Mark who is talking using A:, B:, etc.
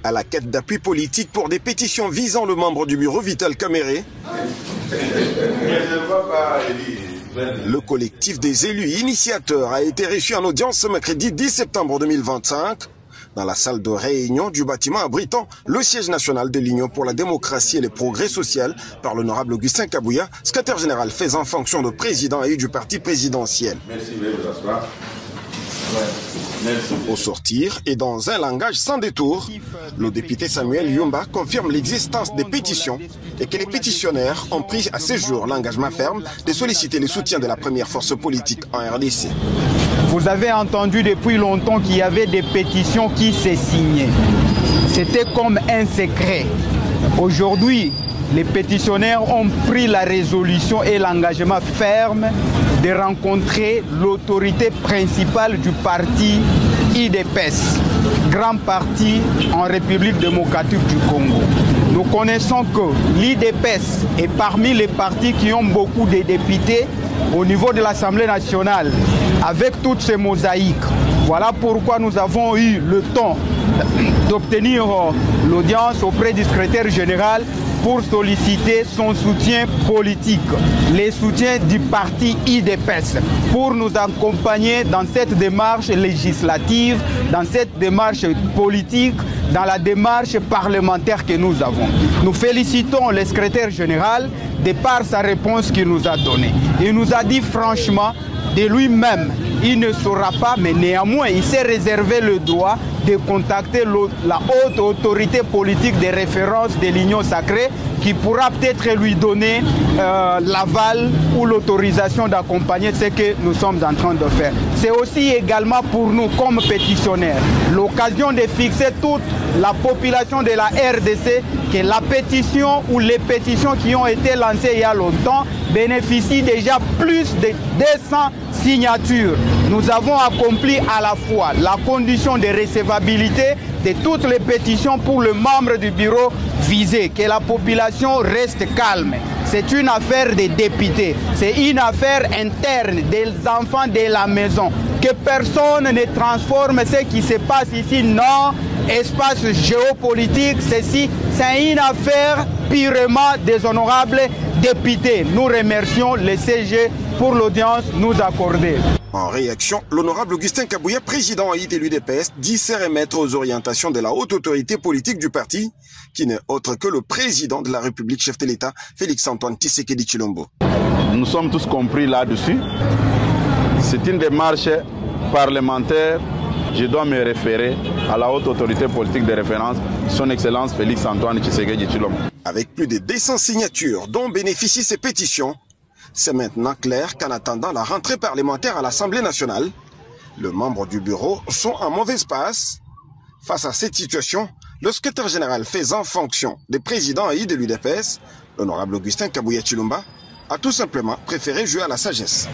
A: À la quête d'appui politique pour des pétitions visant le membre du bureau Vital Kamerhe, le collectif des élus initiateurs a été reçu en audience ce mercredi 10 septembre 2025 dans la salle de réunion du bâtiment abritant le siège national de l'Union pour la démocratie et le progrès social par l'honorable Augustin Kabouya, secrétaire général faisant fonction de président et du parti présidentiel.
B: Merci, veuillez vous asseoir.
A: Au sortir et dans un langage sans détour, le député Samuel Yumba confirme l'existence des pétitions et que les pétitionnaires ont pris à ce jour l'engagement ferme de solliciter le soutien de la première force politique en RDC.
C: Vous avez entendu depuis longtemps qu'il y avait des pétitions qui s'est signées. C'était comme un secret. Aujourd'hui, les pétitionnaires ont pris la résolution et l'engagement ferme de rencontrer l'autorité principale du parti IDPS, grand parti en République démocratique du Congo. Nous connaissons que l'IDPS est parmi les partis qui ont beaucoup de députés au niveau de l'Assemblée nationale, avec toutes ces mosaïques. Voilà pourquoi nous avons eu le temps d'obtenir l'audience auprès du secrétaire général pour solliciter son soutien politique, les soutiens du parti IDPS, pour nous accompagner dans cette démarche législative, dans cette démarche politique, dans la démarche parlementaire que nous avons. Nous félicitons le secrétaire général de par sa réponse qu'il nous a donnée. Il nous a dit franchement, de lui-même, il ne saura pas, mais néanmoins, il s'est réservé le droit de contacter la haute autorité politique de référence de l'Union sacrée qui pourra peut-être lui donner l'aval ou l'autorisation d'accompagner ce que nous sommes en train de faire. C'est aussi également pour nous, comme pétitionnaires, l'occasion de fixer toute la population de la RDC que la pétition ou les pétitions qui ont été lancées il y a longtemps bénéficient déjà plus de 200 signatures. Nous avons accompli à la fois la condition de recevabilité de toutes les pétitions pour le membre du bureau visé, que la population reste calme. C'est une affaire des députés, c'est une affaire interne des enfants de la maison. Que personne ne transforme ce qui se passe ici, non, espace géopolitique, ceci, c'est une affaire purement des honorables députés. Nous remercions le CG pour l'audience nous accordée.
A: En réaction, l'honorable Augustin Kabouya, président de l'UDPS, dit se remettre aux orientations de la haute autorité politique du parti, qui n'est autre que le président de la République, chef de l'État, Félix-Antoine Tshisekedi Tshilombo.
B: Nous sommes tous compris là-dessus. C'est une démarche parlementaire. Je dois me référer à la haute autorité politique de référence, son Excellence Félix-Antoine Tshisekedi Tshilombo.
A: Avec plus de 200 signatures dont bénéficient ces pétitions, c'est maintenant clair qu'en attendant la rentrée parlementaire à l'Assemblée nationale, les membres du bureau sont en mauvaise passe. Face à cette situation, le secrétaire général faisant fonction des présidents de l'UDPS, l'honorable Augustin Kabouya Tshilomba, a tout simplement préféré jouer à la sagesse.